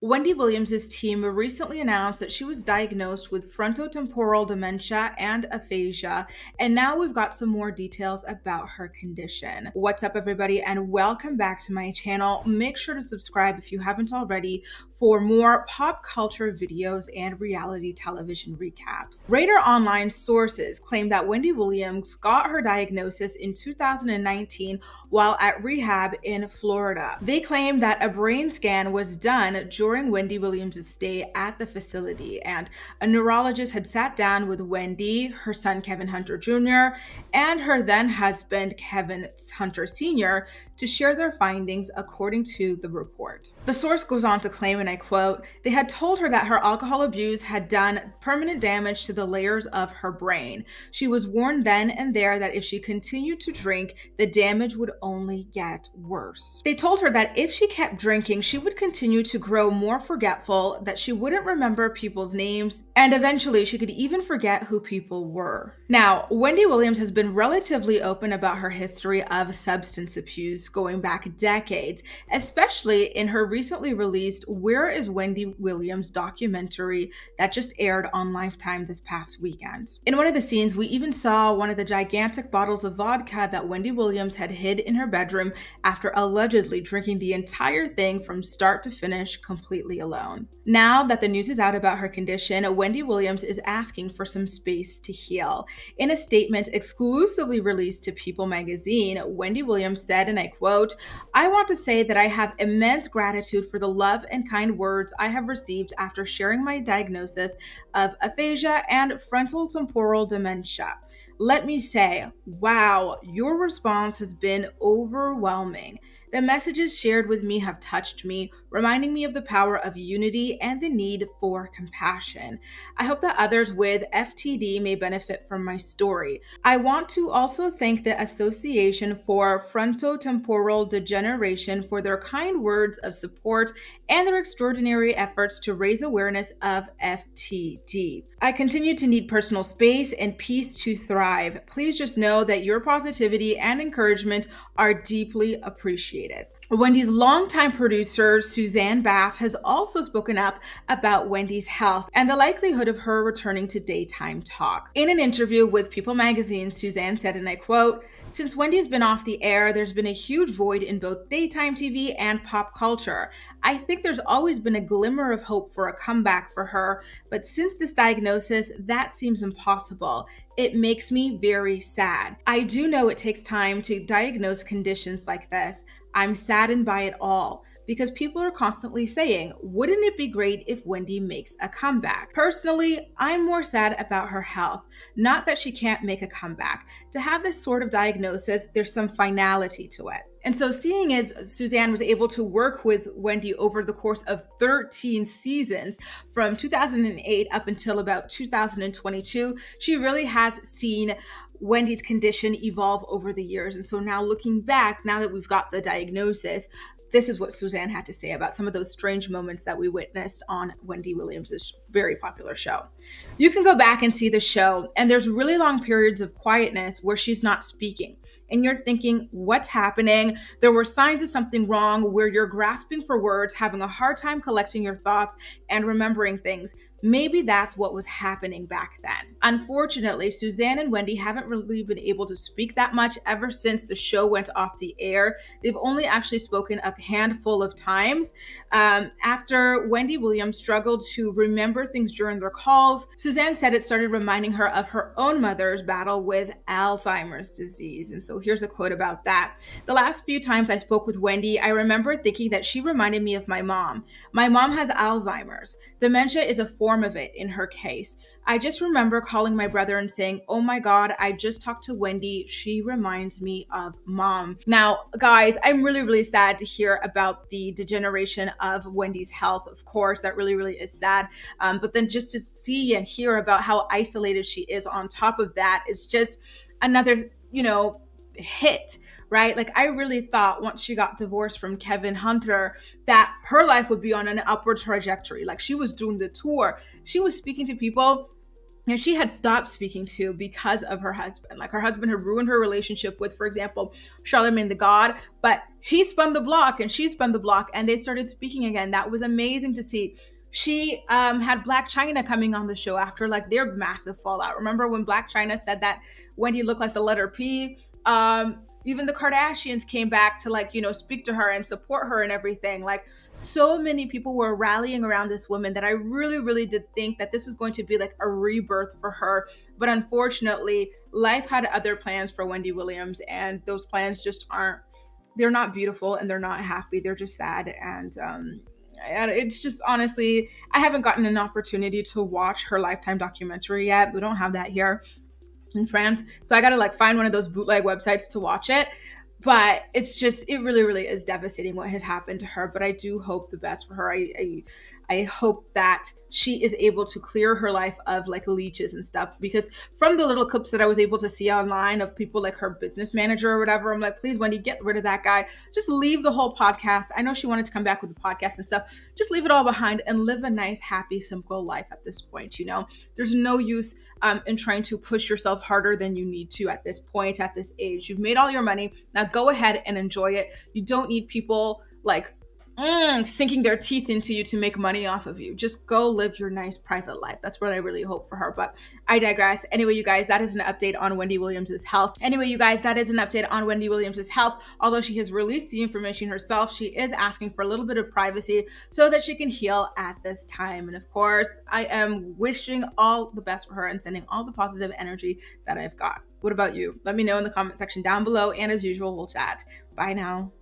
Wendy Williams' team recently announced that she was diagnosed with frontotemporal dementia and aphasia, and now we've got some more details about her condition. What's up, everybody, and welcome back to my channel. Make sure to subscribe if you haven't already for more pop culture videos and reality television recaps. Radar Online sources claim that Wendy Williams got her diagnosis in 2019 while at rehab in Florida. They claim that a brain scan was done during Wendy Williams' stay at the facility, and a neurologist had sat down with Wendy, her son Kevin Hunter Jr., and her then husband Kevin Hunter Sr. to share their findings, according to the report. The source goes on to claim, and I quote, "They had told her that her alcohol abuse had done permanent damage to the layers of her brain. She was warned then and there that if she continued to drink, the damage would only get worse. They told her that if she kept drinking, she would continue to grow more forgetful, that she wouldn't remember people's names, and eventually she could even forget who people were." Now, Wendy Williams has been relatively open about her history of substance abuse going back decades, especially in her recently released Where is Wendy Williams documentary that just aired on Lifetime this past weekend. In one of the scenes, we even saw one of the gigantic bottles of vodka that Wendy Williams had hid in her bedroom after allegedly drinking the entire thing from start to finish completely alone. Now that the news is out about her condition, Wendy Williams is asking for some space to heal. In a statement exclusively released to People magazine, Wendy Williams said, and I quote, "I want to say that I have immense gratitude for the love and kind words I have received after sharing my diagnosis of aphasia and frontotemporal dementia. Let me say, wow, your response has been overwhelming. The messages shared with me have touched me, reminding me of the power of unity and the need for compassion. I hope that others with FTD may benefit from my story. I want to also thank the Association for Frontotemporal Degeneration for their kind words of support and their extraordinary efforts to raise awareness of FTD. I continue to need personal space and peace to thrive. Please just know that your positivity and encouragement are deeply appreciated." Wendy's longtime producer, Suzanne Bass, has also spoken up about Wendy's health and the likelihood of her returning to daytime talk. In an interview with People magazine, Suzanne said, and I quote, "Since Wendy's been off the air, there's been a huge void in both daytime TV and pop culture. I think there's always been a glimmer of hope for a comeback for her, but since this diagnosis, that seems impossible. It makes me very sad. I do know it takes time to diagnose conditions like this. I'm saddened by it all because people are constantly saying, wouldn't it be great if Wendy makes a comeback? Personally, I'm more sad about her health, not that she can't make a comeback. To have this sort of diagnosis, there's some finality to it." And so, seeing as Suzanne was able to work with Wendy over the course of 13 seasons from 2008 up until about 2022, she really has seen Wendy's condition evolve over the years. And so now looking back, now that we've got the diagnosis, this is what Suzanne had to say about some of those strange moments that we witnessed on Wendy Williams' very popular show. You can go back and see the show, and there's really long periods of quietness where she's not speaking. And you're thinking, what's happening? There were signs of something wrong where you're grasping for words, having a hard time collecting your thoughts and remembering things. Maybe that's what was happening back then. Unfortunately, Suzanne and Wendy haven't really been able to speak that much ever since the show went off the air. They've only actually spoken a handful of times. After Wendy Williams struggled to remember things during their calls, Suzanne said it started reminding her of her own mother's battle with Alzheimer's disease. And so here's a quote about that. "The last few times I spoke with Wendy, I remember thinking that she reminded me of my mom. My mom has Alzheimer's. Dementia is a form of it in her case. I just remember calling my brother and saying, oh my God, I just talked to Wendy. She reminds me of mom." Now, guys, I'm really, really sad to hear about the degeneration of Wendy's health. Of course, that really, really is sad. But then just to see and hear about how isolated she is on top of that is just another, hit, right? Like, I really thought once she got divorced from Kevin Hunter that her life would be on an upward trajectory. Like, she was doing the tour. She was speaking to people and she had stopped speaking to because of her husband. Like her husband had ruined her relationship with, for example, Charlemagne the God, but he spun the block and she spun the block and they started speaking again. That was amazing to see. She had Black China coming on the show after like their massive fallout. Remember when Black China said that Wendy looked like the letter P? Even the Kardashians came back to like, speak to her and support her and everything. Like so many people were rallying around this woman that I really, really did think that this was going to be like a rebirth for her. But unfortunately, life had other plans for Wendy Williams, and those plans just aren't, they're not beautiful and they're not happy. They're just sad. And it's just honestly, I haven't gotten an opportunity to watch her Lifetime documentary yet. We don't have that here in France. So I got to like find one of those bootleg websites to watch it. But it's just, it really, really is devastating what has happened to her. But I do hope the best for her. I hope that she is able to clear her life of like leeches and stuff. Because from the little clips that I was able to see online of people like her business manager or whatever, I'm like, please, Wendy, get rid of that guy. Just leave the whole podcast. I know she wanted to come back with the podcast and stuff. Just leave it all behind and live a nice, happy, simple life at this point. There's no use in trying to push yourself harder than you need to at this point, at this age. You've made all your money. Now go ahead and enjoy it. You don't need people like sinking their teeth into you to make money off of you. Just go live your nice private life. That's what I really hope for her. But I digress. Anyway, you guys, that is an update on Wendy Williams' health. Although she has released the information herself, she is asking for a little bit of privacy so that she can heal at this time. And of course, I am wishing all the best for her and sending all the positive energy that I've got. What about you? Let me know in the comment section down below. And as usual, we'll chat. Bye now.